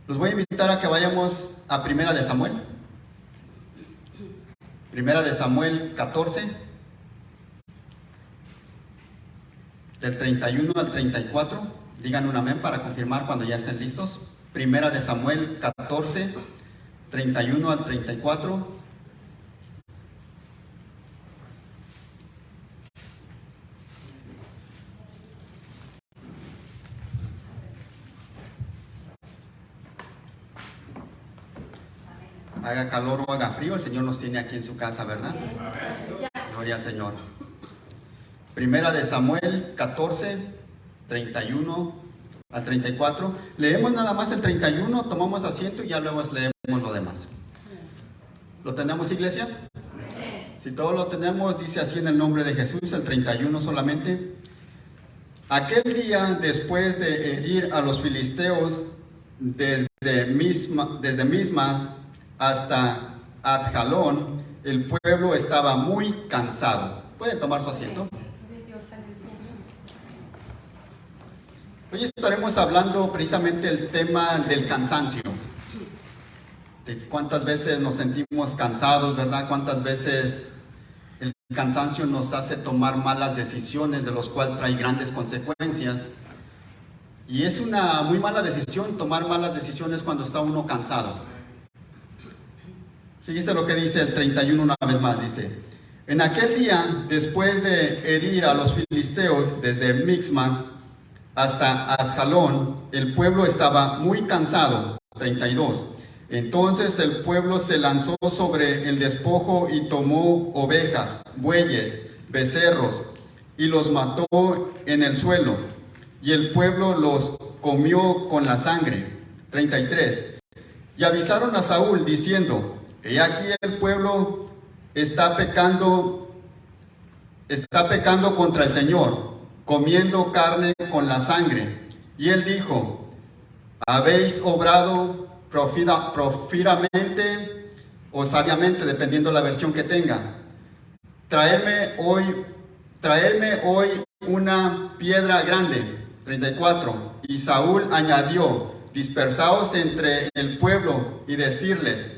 Los voy a invitar a que vayamos a Primera de Samuel. Primera de Samuel 14, del 31 al 34. Digan un amén para confirmar cuando ya estén listos. Primera de Samuel 14, 31 al 34. Haga calor o haga frío, el Señor nos tiene aquí en su casa, ¿verdad? Gloria al Señor. Primera de Samuel 14, 31 al 34. Leemos nada más el 31, tomamos asiento y ya luego leemos lo demás. ¿Lo tenemos, iglesia? Si todos lo tenemos, dice así en el nombre de Jesús, el 31 solamente. Aquel día, después de herir a los filisteos desde Mismas hasta Adjalón, el pueblo estaba muy cansado. ¿Pueden tomar su asiento? Hoy estaremos hablando precisamente del tema del cansancio. De cuántas veces nos sentimos cansados, ¿verdad? Cuántas veces el cansancio nos hace tomar malas decisiones, de los cuales trae grandes consecuencias. Y es una muy mala decisión tomar malas decisiones cuando está uno cansado. Fíjese lo que dice el 31 una vez más, dice: en aquel día, después de herir a los filisteos desde Mixmas hasta Adjalón, el pueblo estaba muy cansado. 32. Entonces el pueblo se lanzó sobre el despojo y tomó ovejas, bueyes, becerros, y los mató en el suelo, y el pueblo los comió con la sangre. 33. Y avisaron a Saúl diciendo: he aquí el pueblo está pecando contra el Señor, comiendo carne con la sangre. Y él dijo: habéis obrado profiramente o sabiamente, dependiendo la versión que tenga. Traedme hoy una piedra grande. 34. Y Saúl añadió: dispersaos entre el pueblo y decirles: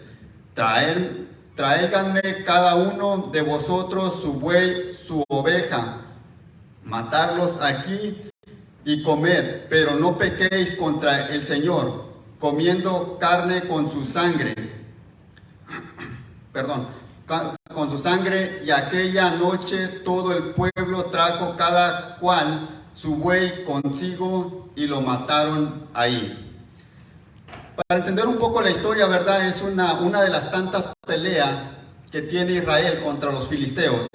tráiganme cada uno de vosotros su buey, su oveja, matarlos aquí y comed, pero no pequéis contra el Señor, comiendo carne con su sangre. Con su sangre. Y aquella noche todo el pueblo trajo cada cual su buey consigo y lo mataron ahí. Para entender un poco la historia, ¿verdad? Es una de las tantas peleas que tiene Israel contra los filisteos.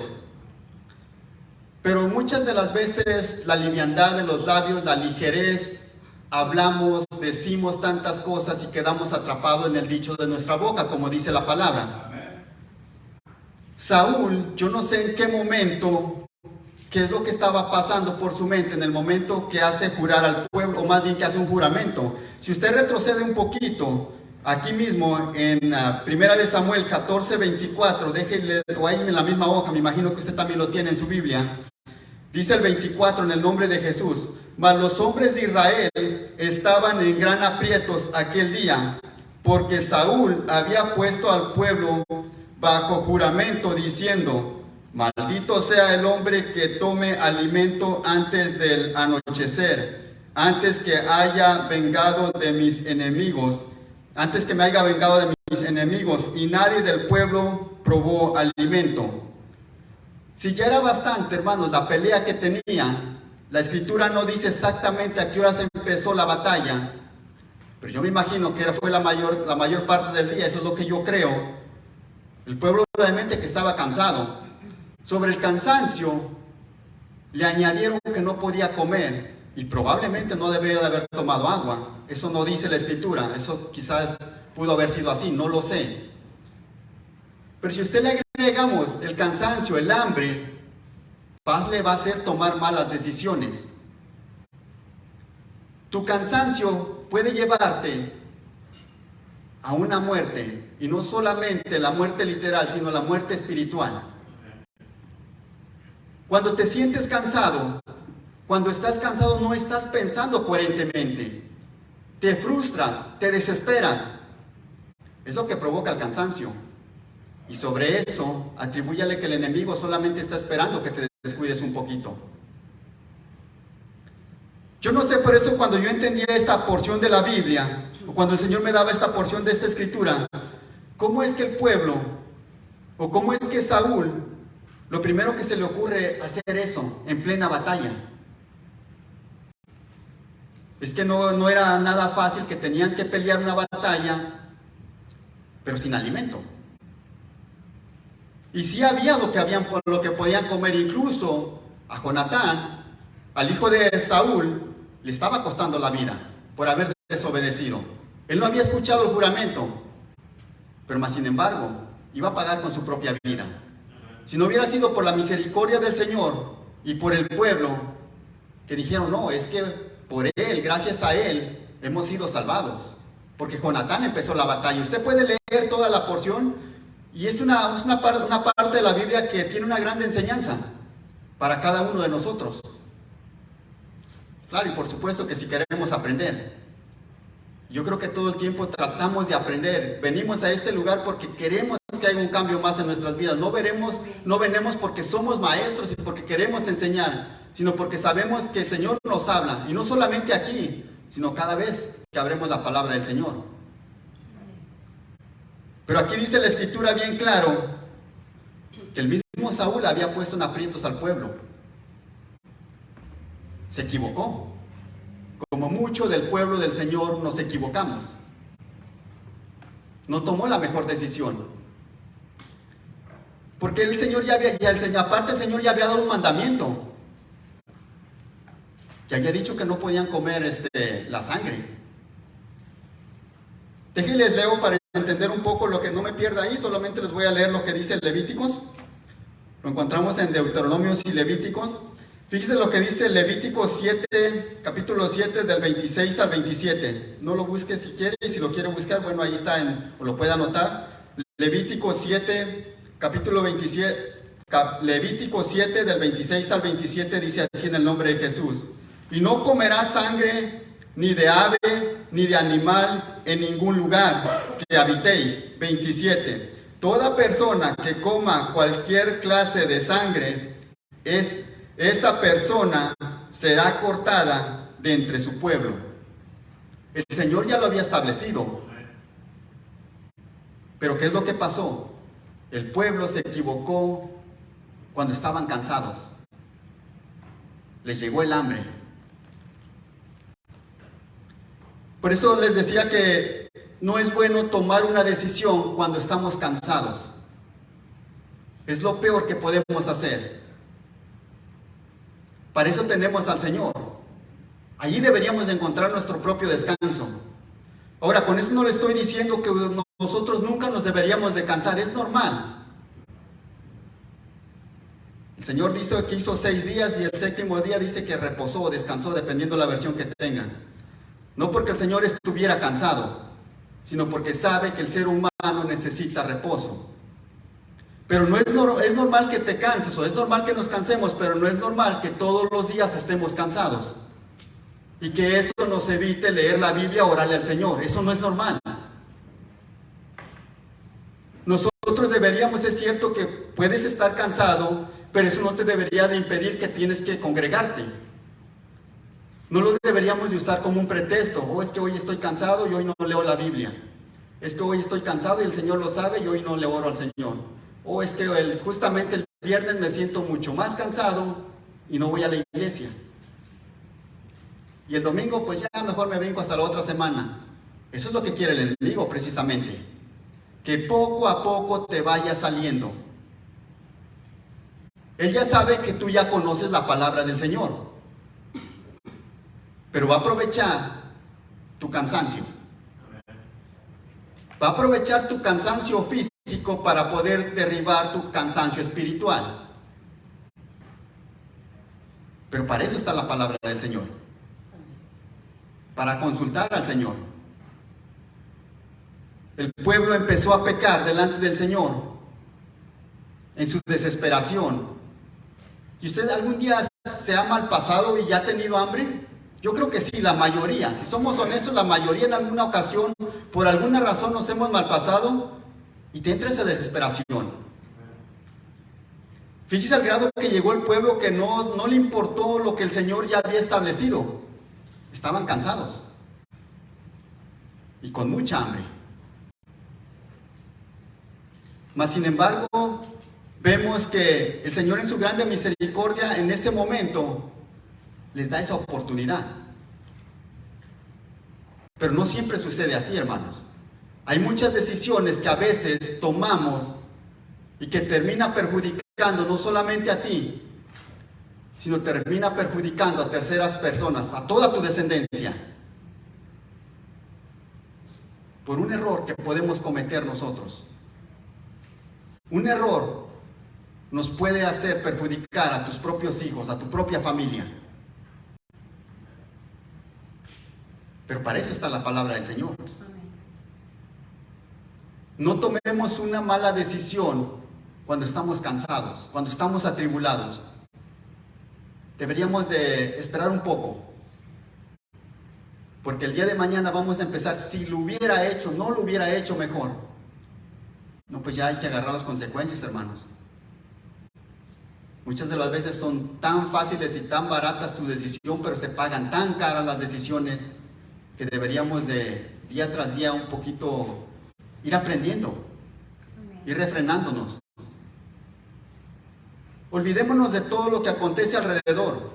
Pero muchas de las veces la liviandad de los labios, la ligerez, hablamos, decimos tantas cosas y quedamos atrapados en el dicho de nuestra boca, como dice la palabra. Saúl, yo no sé en qué momento, qué es lo que estaba pasando por su mente en el momento que hace jurar al pueblo, o más bien que hace un juramento. Si usted retrocede un poquito, aquí mismo en Primera de Samuel 14, 24, déjenle, o ahí en la misma hoja, me imagino que usted también lo tiene en su Biblia, dice el 24, en el nombre de Jesús: mas los hombres de Israel estaban en gran aprietos aquel día, porque Saúl había puesto al pueblo bajo juramento, diciendo: maldito sea el hombre que tome alimento antes del anochecer, antes que me haya vengado de mis enemigos. Y nadie del pueblo probó alimento. Si ya era bastante, hermanos, la pelea que tenían, la escritura no dice exactamente a qué hora se empezó la batalla, pero yo me imagino que fue la mayor parte del día, eso es lo que yo creo. El pueblo realmente que estaba cansado. Sobre el cansancio le añadieron que no podía comer y probablemente no debería de haber tomado agua. Eso no dice la escritura, eso quizás pudo haber sido así, no lo sé. Pero si usted le agregamos el cansancio, el hambre, le va a hacer tomar malas decisiones. Tu cansancio puede llevarte a una muerte, y no solamente la muerte literal, sino la muerte espiritual. Cuando te sientes cansado, cuando estás cansado no estás pensando coherentemente. te frustras, te desesperas. Es lo que provoca el cansancio. Y sobre eso, atribúyale que el enemigo solamente está esperando que te descuides un poquito. Yo no sé, por eso cuando yo entendía esta porción de la Biblia, o cuando el Señor me daba esta porción de esta escritura, ¿cómo es que el pueblo, o cómo es que Saúl, lo primero que se le ocurre hacer eso en plena batalla? Es que no era nada fácil, que tenían que pelear una batalla, pero sin alimento. Y sí había lo que podían comer, incluso a Jonatán, al hijo de Saúl, le estaba costando la vida por haber desobedecido. Él no había escuchado el juramento, pero más sin embargo, iba a pagar con su propia vida. Si no hubiera sido por la misericordia del Señor y por el pueblo, que dijeron, no, es que por Él, gracias a Él, hemos sido salvados. Porque Jonatán empezó la batalla. Usted puede leer toda la porción y es una parte de la Biblia que tiene una gran enseñanza para cada uno de nosotros. Claro, y por supuesto que si queremos aprender. Yo creo que todo el tiempo tratamos de aprender. Venimos a este lugar porque queremos que haya un cambio más en nuestras vidas. No venimos porque somos maestros y porque queremos enseñar, sino porque sabemos que el Señor nos habla. Y no solamente aquí, sino cada vez que abremos la palabra del Señor. Pero aquí dice la Escritura bien claro que el mismo Saúl había puesto en aprietos al pueblo. Se equivocó. Como mucho del pueblo del Señor nos equivocamos. No tomó la mejor decisión. Porque el Señor aparte el Señor ya había dado un mandamiento. Que había dicho que no podían comer la sangre. Déjenles leo para entender un poco lo que no me pierda ahí. Solamente les voy a leer lo que dice Levíticos. Lo encontramos en Deuteronomios y Levíticos. Fíjese lo que dice Levíticos 7, capítulo 7, del 26 al 27. No lo busque si quiere, y si lo quiere buscar, bueno, ahí está, o lo puede anotar. Levíticos 7, capítulo 27, Levíticos 7, del 26 al 27, dice así en el nombre de Jesús. Y no comerás sangre ni de ave, ni de animal en ningún lugar que habitéis. 27. Toda persona que coma cualquier clase de sangre, esa persona será cortada de entre su pueblo. El Señor ya lo había establecido. Pero ¿qué es lo que pasó? El pueblo se equivocó cuando estaban cansados. Les llegó el hambre. Por eso les decía que no es bueno tomar una decisión cuando estamos cansados. Es lo peor que podemos hacer. Para eso tenemos al Señor. Allí deberíamos de encontrar nuestro propio descanso. Ahora, con eso no le estoy diciendo que nosotros nunca nos deberíamos de cansar. Es normal. El Señor dice que hizo 6 días y el 7º día dice que reposó o descansó, dependiendo de la versión que tengan. No porque el Señor estuviera cansado, sino porque sabe que el ser humano necesita reposo. Pero es normal que te canses, o es normal que nos cansemos, pero no es normal que todos los días estemos cansados. Y que eso nos evite leer la Biblia o orarle al Señor. Eso no es normal. Nosotros deberíamos, es cierto que puedes estar cansado, pero eso no te debería de impedir que tienes que congregarte. No lo deberíamos de usar como un pretexto. O es que hoy estoy cansado y hoy no leo la Biblia. Es que hoy estoy cansado y el Señor lo sabe y hoy no le oro al Señor. O es que justamente el viernes me siento mucho más cansado y no voy a la iglesia. Y el domingo pues ya mejor me brinco hasta la otra semana. Eso es lo que quiere el enemigo precisamente. Que poco a poco te vaya saliendo. Él ya sabe que tú ya conoces la palabra del Señor. Pero va a aprovechar tu cansancio. Va a aprovechar tu cansancio físico para poder derribar tu cansancio espiritual. Pero para eso está la palabra del Señor. Para consultar al Señor. El pueblo empezó a pecar delante del Señor en su desesperación. ¿Y usted algún día se ha malpasado y ya ha tenido hambre? Yo creo que sí, la mayoría. Si somos honestos, la mayoría en alguna ocasión, por alguna razón nos hemos malpasado y te entra esa desesperación. Fíjese al grado que llegó el pueblo que no le importó lo que el Señor ya había establecido. Estaban cansados y con mucha hambre. Mas sin embargo, vemos que el Señor en su grande misericordia en ese momento les da esa oportunidad. Pero no siempre sucede así, hermanos. Hay muchas decisiones que a veces tomamos y que termina perjudicando no solamente a ti, sino termina perjudicando a terceras personas, a toda tu descendencia, por un error que podemos cometer nosotros. Un error nos puede hacer perjudicar a tus propios hijos, a tu propia familia. Pero para eso está la palabra del Señor. No tomemos una mala decisión cuando estamos cansados, cuando estamos atribulados. Deberíamos de esperar un poco. Porque el día de mañana vamos a empezar, si lo hubiera hecho, no lo hubiera hecho mejor. No, pues ya hay que agarrar las consecuencias, hermanos. Muchas de las veces son tan fáciles y tan baratas tu decisión, pero se pagan tan caras las decisiones que deberíamos de día tras día un poquito ir aprendiendo, ir refrenándonos. Olvidémonos de todo lo que acontece alrededor,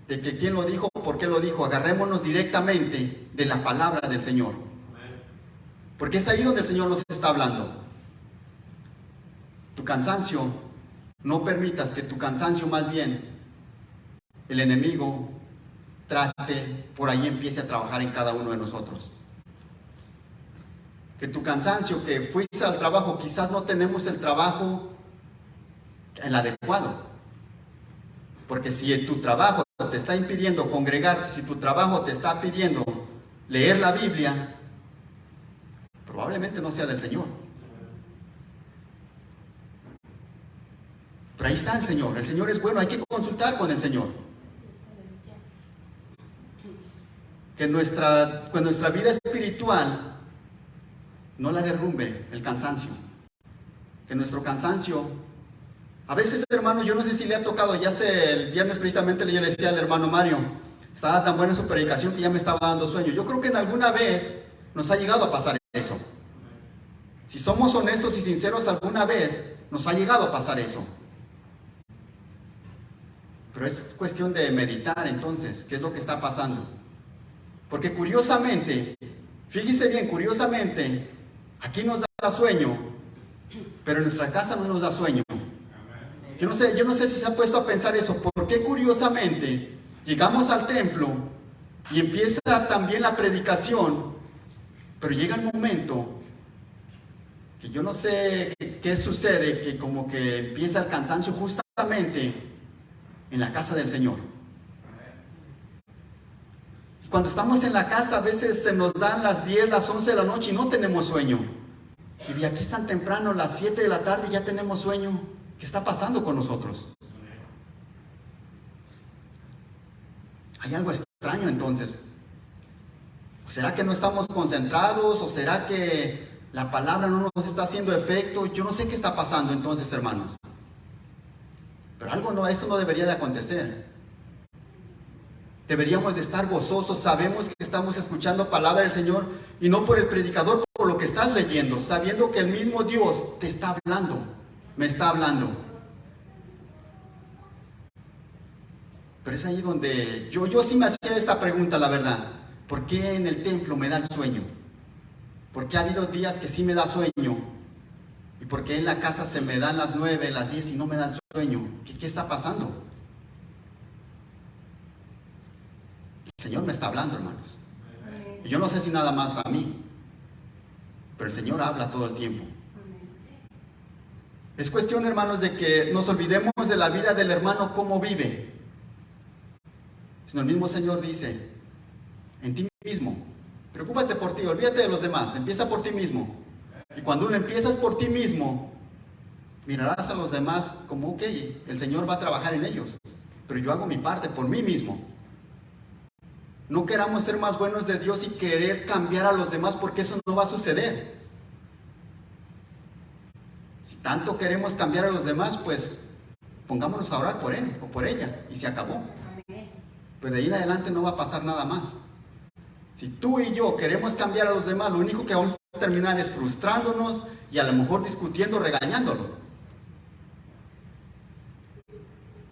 de que quién lo dijo, por qué lo dijo. Agarrémonos directamente de la palabra del Señor, porque es ahí donde el Señor nos está hablando. Tu cansancio, no permitas que tu cansancio, más bien el enemigo trate, por ahí empiece a trabajar en cada uno de nosotros. Que tu cansancio, que fuiste al trabajo, quizás no tenemos el trabajo el adecuado. Porque si tu trabajo te está impidiendo congregarte, si tu trabajo te está pidiendo leer la Biblia, probablemente no sea del Señor. Pero ahí está el Señor es bueno, hay que consultar con el Señor. Que nuestra vida espiritual no la derrumbe el cansancio. Que nuestro cansancio, a veces, hermano, yo no sé si le ha tocado, ya sé, el viernes precisamente yo le decía al hermano Mario, estaba tan buena su predicación que ya me estaba dando sueño. Yo creo que en alguna vez nos ha llegado a pasar eso. Si somos honestos y sinceros, alguna vez nos ha llegado a pasar eso. Pero es cuestión de meditar entonces, ¿qué es lo que está pasando? Porque curiosamente, fíjese bien, curiosamente, aquí nos da sueño, pero en nuestra casa no nos da sueño. Yo no sé si se ha puesto a pensar eso, porque curiosamente llegamos al templo y empieza también la predicación, pero llega el momento que yo no sé qué sucede, que como que empieza el cansancio justamente en la casa del Señor. Cuando estamos en la casa, a veces se nos dan las 10, las 11 de la noche y no tenemos sueño. Y de aquí es tan temprano, las 7 de la tarde, y ya tenemos sueño. ¿Qué está pasando con nosotros? Hay algo extraño entonces. ¿Será que no estamos concentrados? ¿O será que la palabra no nos está haciendo efecto? Yo no sé qué está pasando entonces, hermanos. Pero esto no debería de acontecer. Deberíamos de estar gozosos, sabemos que estamos escuchando palabra del Señor y no por el predicador, por lo que estás leyendo, sabiendo que el mismo Dios te está hablando, me está hablando. Pero es ahí donde yo sí me hacía esta pregunta, la verdad. ¿Por qué en el templo me da el sueño? ¿Por qué ha habido días que sí me da sueño? ¿Y por qué en la casa se me dan las 9, las 10 y no me da el sueño? ¿Qué está pasando? El Señor me está hablando, hermanos. Y yo no sé si nada más a mí, pero el Señor habla todo el tiempo. Es cuestión, hermanos, de que nos olvidemos de la vida del hermano, cómo vive. Sino el mismo Señor dice, en ti mismo, preocúpate por ti, olvídate de los demás, empieza por ti mismo. Y cuando uno empiezas por ti mismo, mirarás a los demás como, ok, el Señor va a trabajar en ellos, pero yo hago mi parte por mí mismo. No queramos ser más buenos de Dios y querer cambiar a los demás, porque eso no va a suceder. Si tanto queremos cambiar a los demás, pues pongámonos a orar por él o por ella y se acabó. Pero de ahí en adelante no va a pasar nada más. Si tú y yo queremos cambiar a los demás, lo único que vamos a terminar es frustrándonos y a lo mejor discutiendo, regañándolo.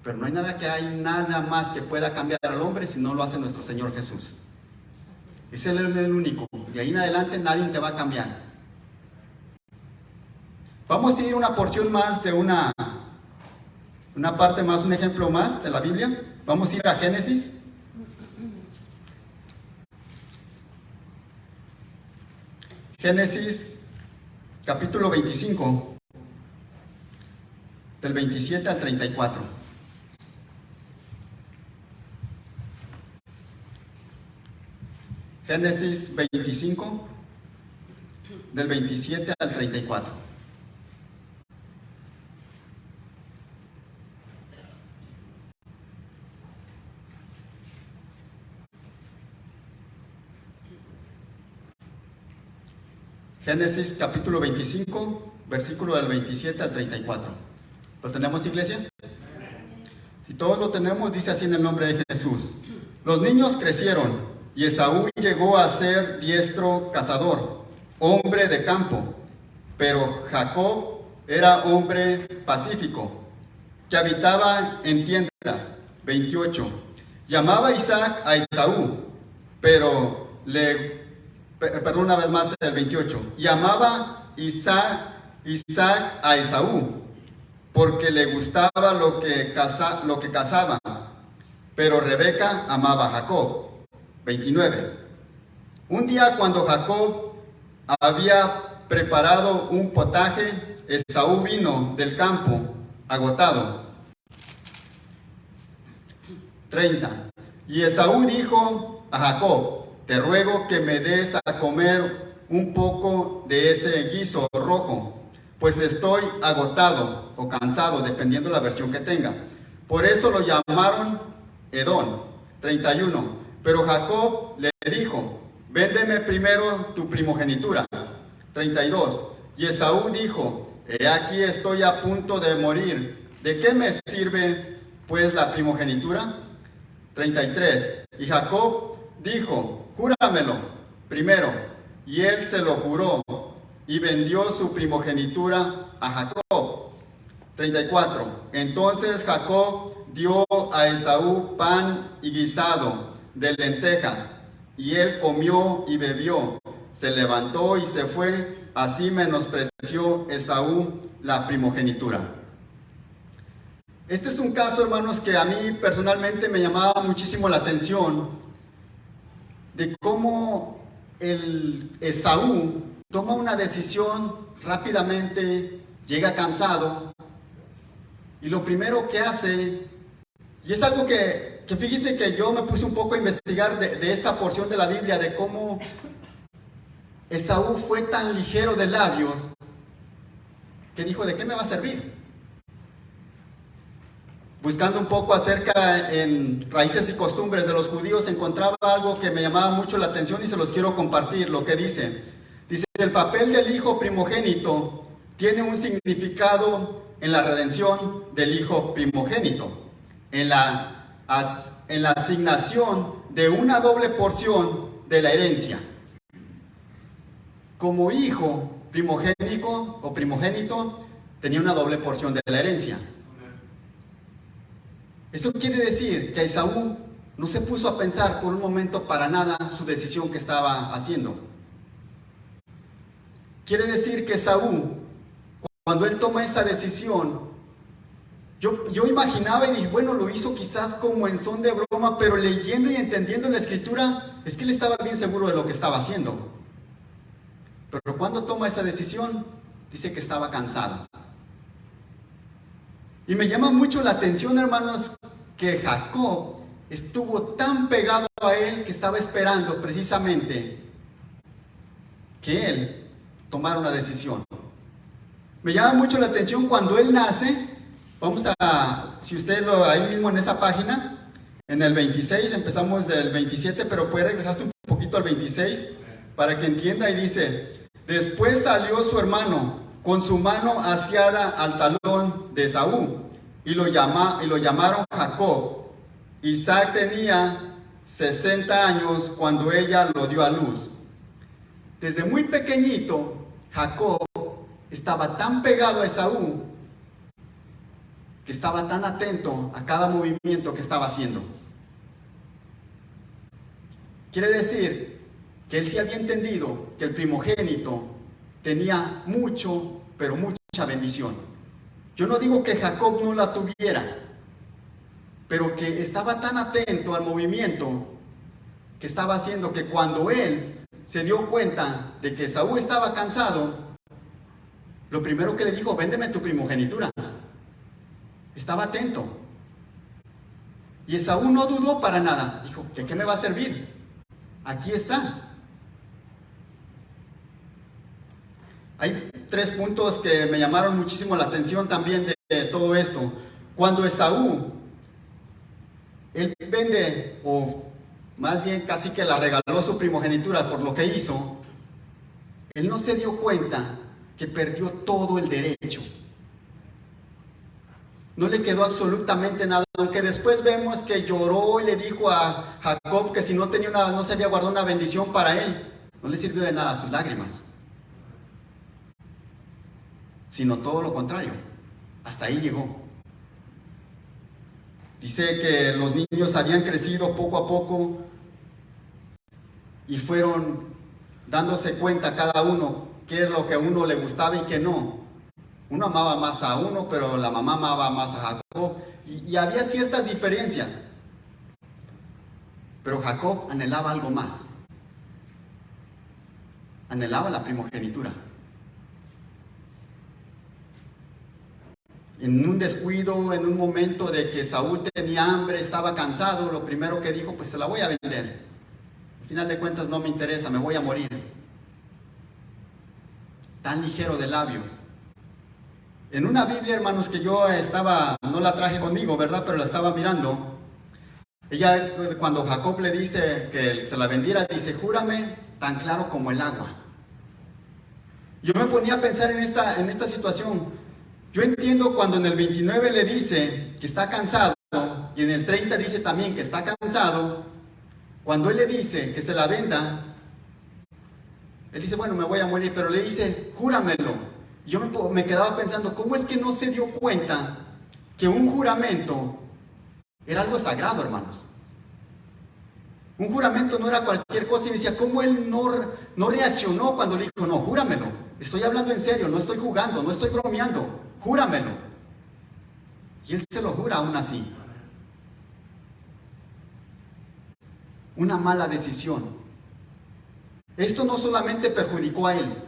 Pero no hay nada más que pueda cambiar al hombre si no lo hace nuestro Señor Jesús. Es Él el único. Y ahí en adelante nadie te va a cambiar. Vamos a ir una porción más de una parte más, un ejemplo más de la Biblia. Vamos a ir a Génesis. Génesis capítulo 25, del 27 al 34. Génesis 25, del 27 al 34. Génesis capítulo 25, versículo del 27 al 34. ¿Lo tenemos, iglesia? Si todos lo tenemos, dice así en el nombre de Jesús. Los niños crecieron y Esaú llegó a ser diestro cazador, hombre de campo, pero Jacob era hombre pacífico, que habitaba en tiendas. 28. Llamaba Isaac a Esaú, pero perdón, una vez más el 28. Llamaba Isaac a Esaú, porque le gustaba lo que cazaba, pero Rebeca amaba a Jacob. 29. Un día cuando Jacob había preparado un potaje, Esaú vino del campo agotado. 30. Y Esaú dijo a Jacob: te ruego que me des a comer un poco de ese guiso rojo, pues estoy agotado o cansado, dependiendo la versión que tenga. Por eso lo llamaron Edom. 31. Pero Jacob le dijo: véndeme primero tu primogenitura. 32. Y Esaú dijo: he aquí estoy a punto de morir. ¿De qué me sirve pues la primogenitura? 33. Y Jacob dijo: júramelo primero. Y él se lo juró y vendió su primogenitura a Jacob. 34. Entonces Jacob dio a Esaú pan y guisado de lentejas, y él comió y bebió, se levantó y se fue. Así menospreció Esaú la primogenitura. Este es un caso, hermanos, que a mí personalmente me llamaba muchísimo la atención, de cómo el Esaú toma una decisión rápidamente, llega cansado, y lo primero que hace, y es algo que fíjese que yo me puse un poco a investigar de esta porción de la Biblia, de cómo Esaú fue tan ligero de labios, que dijo: ¿de qué me va a servir? Buscando un poco acerca en raíces y costumbres de los judíos, encontraba algo que me llamaba mucho la atención y se los quiero compartir. Lo que dice, el papel del hijo primogénito tiene un significado en la redención del hijo primogénito, en la asignación de una doble porción de la herencia. Como hijo primogénito tenía una doble porción de la herencia. Eso quiere decir que Esaú no se puso a pensar por un momento para nada su decisión que estaba haciendo. Quiere decir que Esaú, cuando él toma esa decisión, yo imaginaba y dije, bueno, lo hizo quizás como en son de broma, pero leyendo y entendiendo la escritura, es que él estaba bien seguro de lo que estaba haciendo. Pero cuando toma esa decisión, dice que estaba cansado. Y me llama mucho la atención, hermanos, que Jacob estuvo tan pegado a él que estaba esperando precisamente que él tomara una decisión. Me llama mucho la atención cuando él nace. Vamos a, si usted lo ahí mismo en esa página, en el 26, empezamos del 27, pero puede regresarse un poquito al 26 para que entienda, y dice: después salió su hermano con su mano asiada al talón de Esaú, y lo llamaron Jacob. Isaac tenía 60 años cuando ella lo dio a luz. Desde muy pequeñito, Jacob estaba tan pegado a Esaú, que estaba tan atento a cada movimiento que estaba haciendo. Quiere decir que él sí había entendido que el primogénito tenía mucho, pero mucha bendición. Yo no digo que Jacob no la tuviera, pero que estaba tan atento al movimiento que estaba haciendo, que cuando él se dio cuenta de que Esaú estaba cansado, lo primero que le dijo: véndeme tu primogenitura. Estaba atento. Y Esaú no dudó para nada. Dijo: ¿de qué me va a servir? Aquí está. Hay 3 puntos que me llamaron muchísimo la atención también de todo esto. Cuando Esaú, él vende, o más bien casi que la regaló su primogenitura por lo que hizo, él no se dio cuenta que perdió todo el derecho. No le quedó absolutamente nada, aunque después vemos que lloró y le dijo a Jacob que si no tenía no se había guardado una bendición para él. No le sirvió de nada sus lágrimas, sino todo lo contrario. Hasta ahí llegó. Dice que los niños habían crecido poco a poco y fueron dándose cuenta cada uno qué es lo que a uno le gustaba y qué no. Uno amaba más a uno, pero la mamá amaba más a Jacob, y había ciertas diferencias. Pero Jacob anhelaba algo más. Anhelaba la primogenitura. En un descuido, en un momento de que Saúl tenía hambre, estaba cansado, lo primero que dijo: pues se la voy a vender. Al final de cuentas no me interesa, me voy a morir. Tan ligero de labios. En una Biblia, hermanos, que yo no la traje conmigo, ¿verdad? Pero la estaba mirando. Ella, cuando Jacob le dice que se la vendiera, dice: júrame tan claro como el agua. Yo me ponía a pensar en esta situación. Yo entiendo cuando en el 29 le dice que está cansado, y en el 30 dice también que está cansado. Cuando él le dice que se la venda, él dice: bueno, me voy a morir, pero le dice: júramelo. Yo me quedaba pensando, ¿cómo es que no se dio cuenta que un juramento era algo sagrado, hermanos? Un juramento no era cualquier cosa, y decía: ¿cómo él no reaccionó cuando le dijo: no, júramelo? Estoy hablando en serio, no estoy jugando, no estoy bromeando, júramelo. Y él se lo jura aún así. Una mala decisión. Esto no solamente perjudicó a él,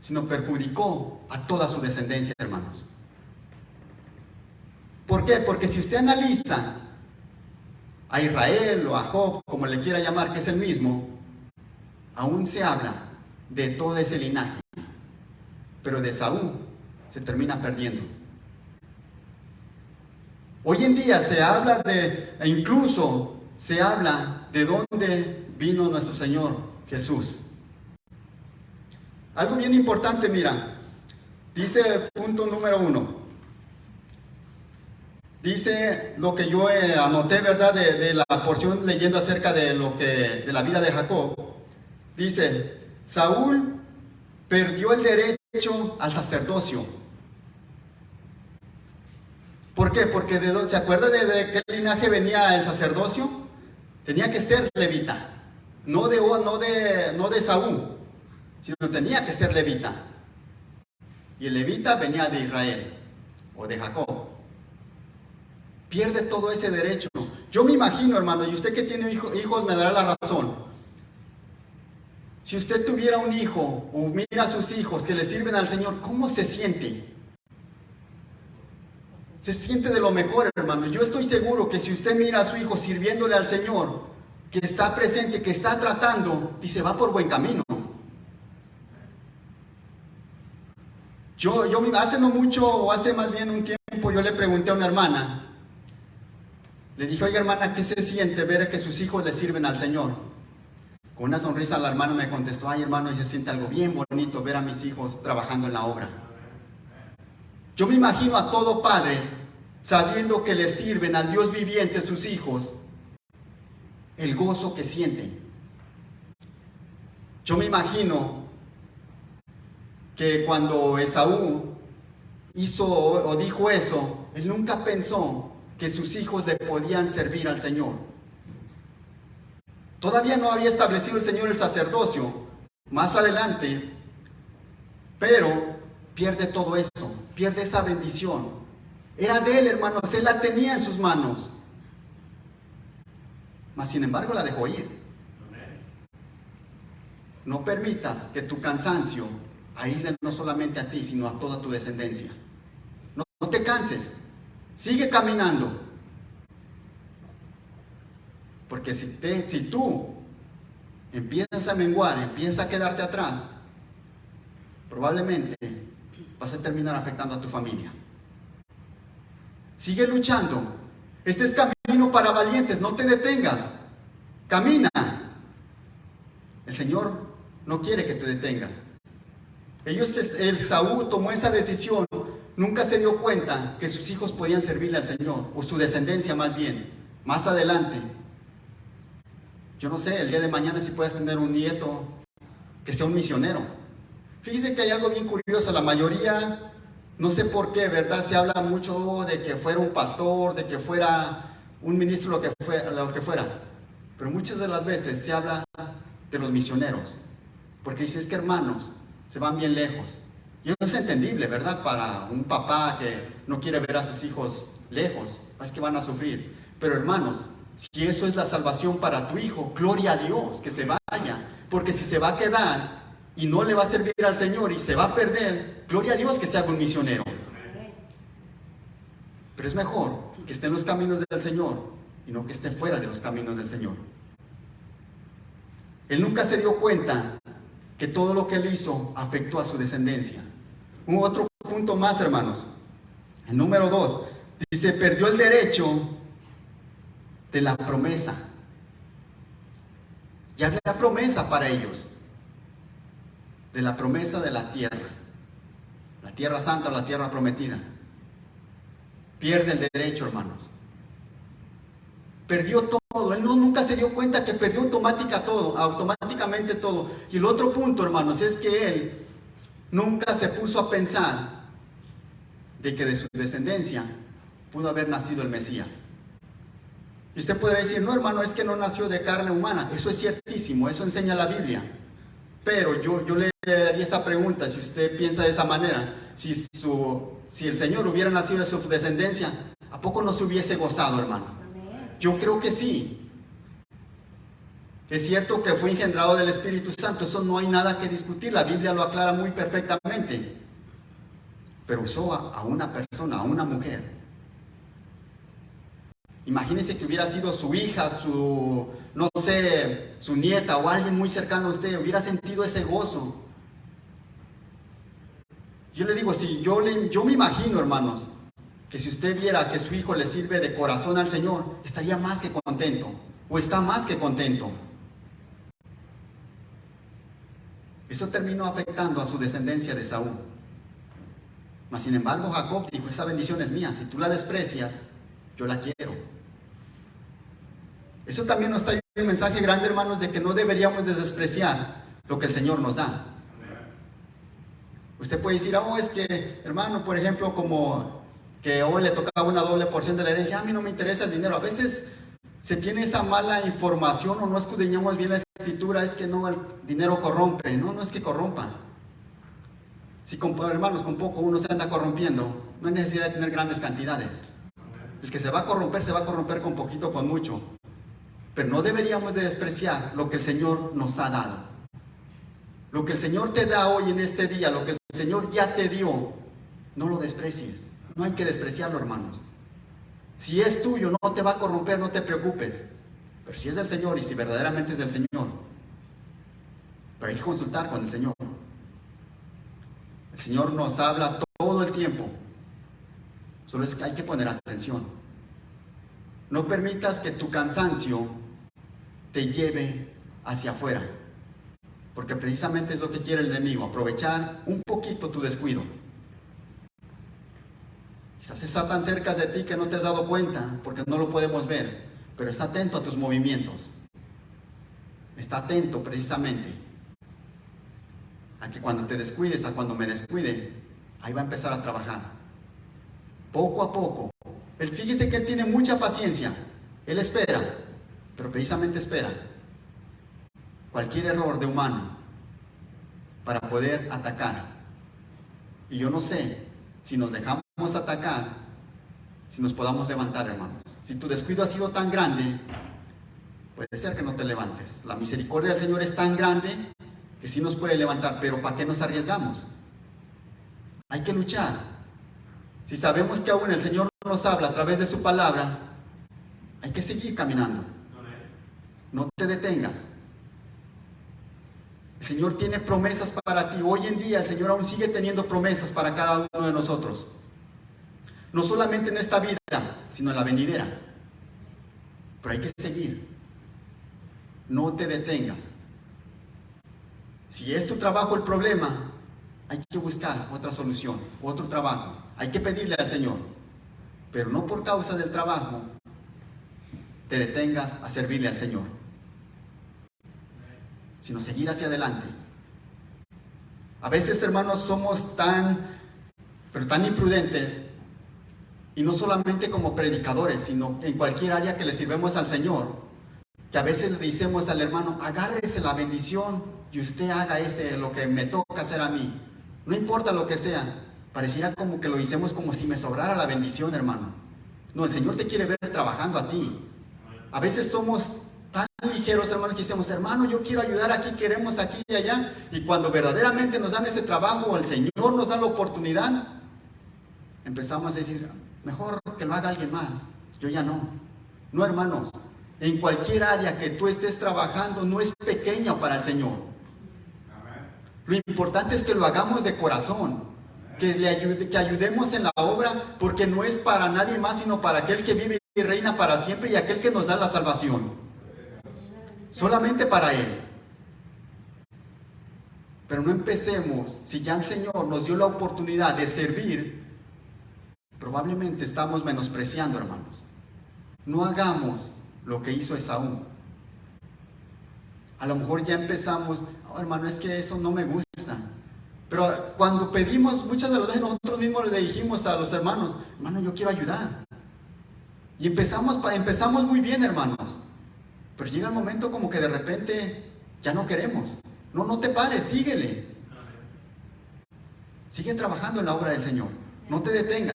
sino perjudicó a toda su descendencia, hermanos. ¿Por qué? Porque si usted analiza a Israel o a Job, como le quiera llamar, que es el mismo, aún se habla de todo ese linaje, pero de Esaú se termina perdiendo. Hoy en día se habla e incluso se habla de dónde vino nuestro Señor Jesús. Algo bien importante, mira, dice el punto número 1. Dice lo que yo anoté, ¿verdad? De la porción leyendo acerca de la vida de Jacob. Dice: Saúl perdió el derecho al sacerdocio. ¿Por qué? Porque ¿se acuerda de qué linaje venía el sacerdocio? Tenía que ser levita, no de Saúl, sino tenía que ser levita. Y el levita venía de Israel o de Jacob. Pierde todo ese derecho. Yo me imagino, hermano, y usted que tiene hijos me dará la razón. Si usted tuviera un hijo o mira a sus hijos que le sirven al Señor, ¿cómo se siente? Se siente de lo mejor, hermano. Yo estoy seguro que si usted mira a su hijo sirviéndole al Señor, que está presente, que está tratando, y se va por buen camino. Hace no mucho, o hace más bien un tiempo, yo le pregunté a una hermana: Le dije, oye hermana, ¿qué se siente ver que sus hijos le sirven al Señor? Con una sonrisa la hermana me contestó, ay hermano, y se siente algo bien bonito ver a mis hijos trabajando en la obra. Yo me imagino a todo padre sabiendo que le sirven al Dios viviente sus hijos, el gozo que sienten. Yo me imagino que cuando Esaú hizo o dijo eso, él nunca pensó que sus hijos le podían servir al Señor. Todavía no había establecido el Señor el sacerdocio, más adelante, pero pierde todo eso, pierde esa bendición. Era de él, hermanos, él la tenía en sus manos, mas sin embargo la dejó ir. No permitas que tu cansancio aísle no solamente a ti, sino a toda tu descendencia. No te canses, sigue caminando. Porque si tú empiezas a menguar, empiezas a quedarte atrás, probablemente vas a terminar afectando a tu familia. Sigue luchando. Este es camino para valientes, no te detengas. Camina. El Señor no quiere que te detengas. El Saúl tomó esa decisión, nunca se dio cuenta que sus hijos podían servirle al Señor, o su descendencia más bien, más adelante. Yo no sé, el día de mañana si puedes tener un nieto que sea un misionero. Fíjese que hay algo bien curioso, la mayoría, no sé por qué, ¿verdad? Se habla mucho de que fuera un pastor, de que fuera un ministro, lo que fuera. Pero muchas de las veces se habla de los misioneros, porque dice, es que hermanos, se van bien lejos. Y eso es entendible, ¿verdad? Para un papá que no quiere ver a sus hijos lejos, es que van a sufrir. Pero hermanos, si eso es la salvación para tu hijo, gloria a Dios, que se vaya. Porque si se va a quedar y no le va a servir al Señor y se va a perder, gloria a Dios que se haga un misionero. Pero es mejor que esté en los caminos del Señor y no que esté fuera de los caminos del Señor. Él nunca se dio cuenta que todo lo que él hizo afectó a su descendencia. Un otro punto más, hermanos. El número 2, dice, perdió el derecho de la promesa. Ya había promesa para ellos, de la promesa de la tierra santa o la tierra prometida. Pierde el derecho, hermanos. Perdió todo. Él nunca se dio cuenta que perdió automáticamente todo. Y el otro punto, hermanos, es que él nunca se puso a pensar de que de su descendencia pudo haber nacido el Mesías. Y usted podrá decir, no hermano, es que no nació de carne humana. Eso es ciertísimo, eso enseña la Biblia. Pero yo le haría esta pregunta, si usted piensa de esa manera, si el Señor hubiera nacido de su descendencia, ¿a poco no se hubiese gozado, hermano? Yo creo que sí. Es cierto que fue engendrado del Espíritu Santo, eso no hay nada que discutir, la Biblia lo aclara muy perfectamente. Pero usó a una persona, a una mujer. Imagínese que hubiera sido su hija, su nieta o alguien muy cercano a usted, hubiera sentido ese gozo. Yo le digo, yo me imagino, hermanos, que si usted viera que su hijo le sirve de corazón al Señor, estaría más que contento, o está más que contento. Eso terminó afectando a su descendencia de Saúl. Mas sin embargo, Jacob dijo, esa bendición es mía, si tú la desprecias, yo la quiero. Eso también nos trae un mensaje grande, hermanos, de que no deberíamos despreciar lo que el Señor nos da. Usted puede decir, es que, hermano, por ejemplo, como que hoy le tocaba una doble porción de la herencia, a mí no me interesa el dinero. A veces se tiene esa mala información o no escudriñamos bien la Escritura, es que no, el dinero corrompe. No es que corrompa. Si, hermanos, con poco uno se anda corrompiendo, no hay necesidad de tener grandes cantidades. El que se va a corromper con poquito, con mucho. Pero no deberíamos de despreciar lo que el Señor nos ha dado. Lo que el Señor te da hoy en este día, lo que el Señor ya te dio, no lo desprecies. No hay que despreciarlo, hermanos. Si es tuyo, no te va a corromper, no te preocupes. Pero si es del Señor y si verdaderamente es del Señor, pero hay que consultar con el Señor. El Señor nos habla todo el tiempo. Solo es que hay que poner atención. No permitas que tu cansancio te lleve hacia afuera, porque precisamente es lo que quiere el enemigo, aprovechar un poquito tu descuido. Quizás está tan cerca de ti que no te has dado cuenta, porque no lo podemos ver, pero está atento a tus movimientos. Está atento precisamente a que cuando te descuides, a cuando me descuide, ahí va a empezar a trabajar. Poco a poco. Fíjese que él tiene mucha paciencia. Él espera, pero precisamente espera cualquier error de humano para poder atacar. Y yo no sé si nos dejamos atacar, si nos podamos levantar, hermanos. Si tu descuido ha sido tan grande, puede ser que no te levantes. La misericordia del Señor es tan grande que sí nos puede levantar, pero ¿para qué nos arriesgamos? Hay que luchar. Si sabemos que aún el Señor nos habla a través de su palabra, hay que seguir caminando. No te detengas. El Señor tiene promesas para ti. Hoy en día el Señor aún sigue teniendo promesas para cada uno de nosotros. No solamente en esta vida, sino en la venidera. Pero hay que seguir. No te detengas. Si es tu trabajo el problema, hay que buscar otra solución, otro trabajo. Hay que pedirle al Señor. Pero no por causa del trabajo te detengas a servirle al Señor, sino seguir hacia adelante. A veces, hermanos, somos tan imprudentes, y no solamente como predicadores, sino en cualquier área que le sirvemos al Señor, que a veces le decimos al hermano, agárrese la bendición y usted haga lo que me toca hacer a mí. No importa lo que sea. Pareciera como que lo hicimos como si me sobrara la bendición, hermano. No, el Señor te quiere ver trabajando a ti. A veces somos tan ligeros, hermanos, que decimos, hermano, yo quiero ayudar aquí, queremos aquí y allá. Y cuando verdaderamente nos dan ese trabajo, o el Señor nos da la oportunidad, empezamos a decir, mejor que lo haga alguien más. Yo ya no. No, hermanos. En cualquier área que tú estés trabajando, no es pequeña para el Señor. Lo importante es que lo hagamos de corazón. Que ayudemos en la obra, porque no es para nadie más, sino para aquel que vive y reina para siempre y aquel que nos da la salvación. Solamente para Él. Pero no empecemos, si ya el Señor nos dio la oportunidad de servir, probablemente estamos menospreciando, hermanos. No hagamos lo que hizo Esaú. A lo mejor ya empezamos, oh, hermano, es que eso no me gusta. Pero cuando pedimos, muchas de las veces nosotros mismos le dijimos a los hermanos, hermano, yo quiero ayudar. Y empezamos muy bien, hermanos. Pero llega el momento como que de repente ya no queremos. No te pares, síguele. Sigue trabajando en la obra del Señor. No te detengas.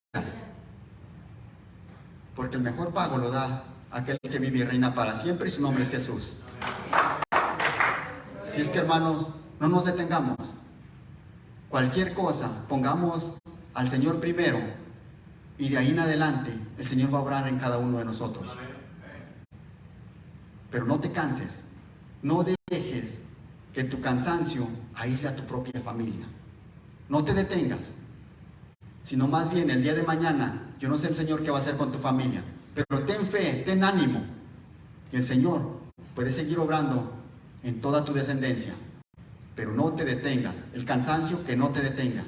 Porque el mejor pago lo da aquel que vive y reina para siempre, y su nombre es Jesús. Así es que, hermanos, no nos detengamos. Cualquier cosa, pongamos al Señor primero, y de ahí en adelante el Señor va a obrar en cada uno de nosotros. Pero no te canses, no dejes que tu cansancio aísle a tu propia familia. No te detengas, sino más bien el día de mañana, yo no sé el Señor qué va a hacer con tu familia, pero ten fe, ten ánimo, que el Señor puede seguir obrando en toda tu descendencia. Pero no te detengas, el cansancio que no te detenga.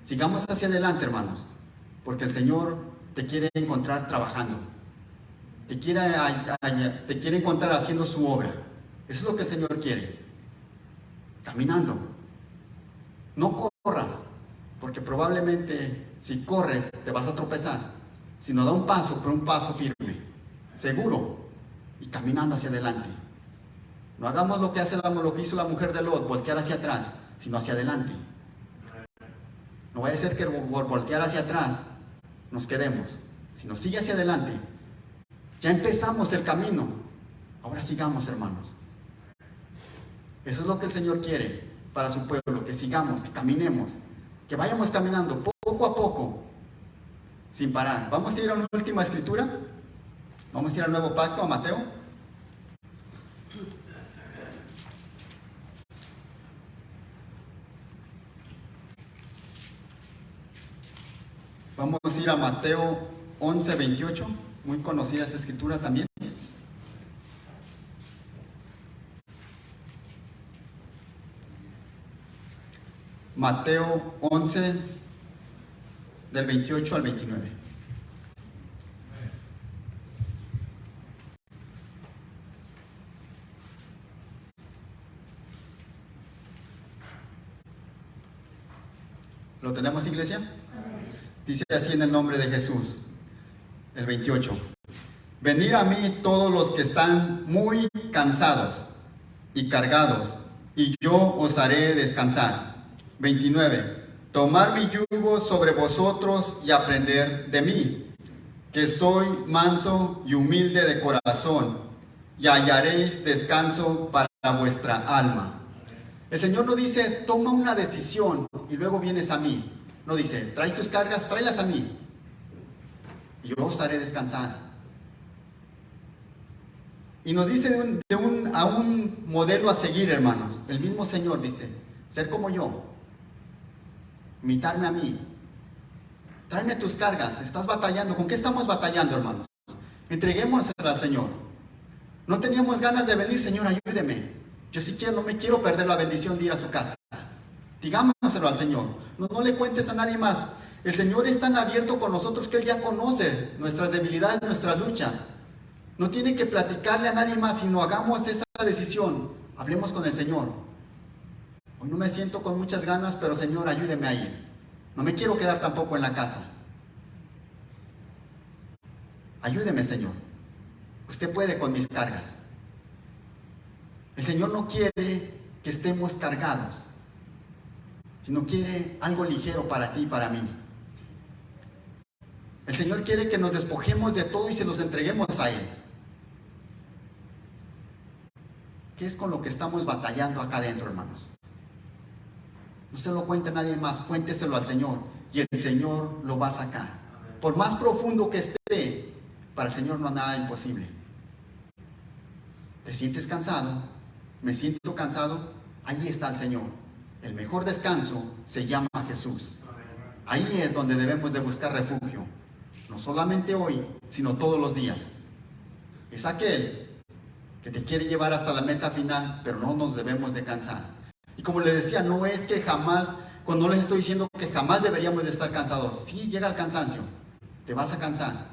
Sigamos hacia adelante, hermanos, porque el Señor te quiere encontrar trabajando. Te quiere encontrar haciendo su obra. Eso es lo que el Señor quiere. Caminando. No corras, porque probablemente si corres te vas a tropezar. Sino da un paso, pero un paso firme, seguro, y caminando hacia adelante. No hagamos lo que hizo la mujer de Lot, voltear hacia atrás, sino hacia adelante. No vaya a ser que por voltear hacia atrás nos quedemos, sino sigue hacia adelante. Ya empezamos el camino, ahora sigamos, hermanos. Eso es lo que el Señor quiere para su pueblo, que sigamos, que caminemos, que vayamos caminando poco a poco, sin parar. Vamos a ir a una última escritura, vamos a ir al Nuevo Pacto, a Mateo. Vamos a ir a Mateo 11:28. muy conocida esa escritura también. Mateo 11, del 28 al 29. ¿Lo tenemos, iglesia? Dice así en el nombre de Jesús, el 28. Venid a mí todos los que están muy cansados y cargados, y yo os haré descansar. 29. Tomad mi yugo sobre vosotros y aprender de mí, que soy manso y humilde de corazón, y hallaréis descanso para vuestra alma. El Señor no dice, toma una decisión y luego vienes a mí. No dice, traes tus cargas, tráelas a mí, y yo os haré descansar. Y nos dice a un modelo a seguir, hermanos. El mismo Señor dice, ser como yo, imitarme a mí. Tráeme tus cargas, estás batallando. ¿Con qué estamos batallando, hermanos? Entreguémoslas al Señor. No teníamos ganas de venir, Señor, ayúdeme. Yo sí quiero, no me quiero perder la bendición de ir a su casa. Digámoselo al Señor. No le cuentes a nadie más. El Señor es tan abierto con nosotros que Él ya conoce nuestras debilidades, nuestras luchas. No tiene que platicarle a nadie más, sino hagamos esa decisión. Hablemos con el Señor. Hoy no me siento con muchas ganas, pero Señor, ayúdeme a ir. No me quiero quedar tampoco en la casa. Ayúdeme, Señor. Usted puede con mis cargas. El Señor no quiere que estemos cargados, sino quiere algo ligero para ti y para mí. El Señor quiere que nos despojemos de todo y se los entreguemos a Él. ¿Qué es con lo que estamos batallando acá adentro, hermanos? No se lo cuente a nadie más, cuénteselo al Señor y el Señor lo va a sacar. Por más profundo que esté, para el Señor no hay nada imposible. ¿Te sientes cansado? ¿Me siento cansado? Ahí está el Señor. El mejor descanso se llama Jesús. Ahí es donde debemos de buscar refugio. No solamente hoy, sino todos los días. Es aquel que te quiere llevar hasta la meta final, pero no nos debemos de cansar. Y como les decía, no es que jamás, cuando les estoy diciendo que jamás deberíamos de estar cansados. Sí, llega el cansancio, te vas a cansar.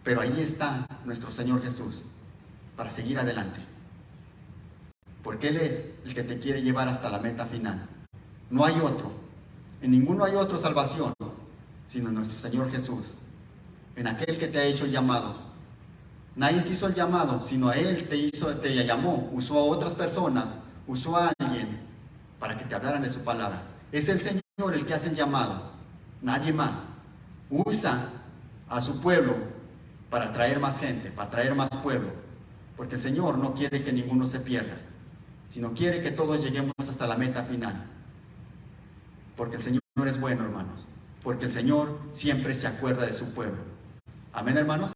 Pero ahí está nuestro Señor Jesús, para seguir adelante. Porque Él es el que te quiere llevar hasta la meta final. No hay otro. En ninguno hay otra salvación, sino en nuestro Señor Jesús. En aquel que te ha hecho el llamado. Nadie te hizo el llamado, sino a Él te llamó. Usó a otras personas, usó a alguien para que te hablaran de su palabra. Es el Señor el que hace el llamado. Nadie más. Usa a su pueblo para traer más gente, para traer más pueblo. Porque el Señor no quiere que ninguno se pierda, sino quiere que todos lleguemos hasta la meta final. Porque el Señor es bueno, hermanos. Porque el Señor siempre se acuerda de su pueblo. Amén, hermanos.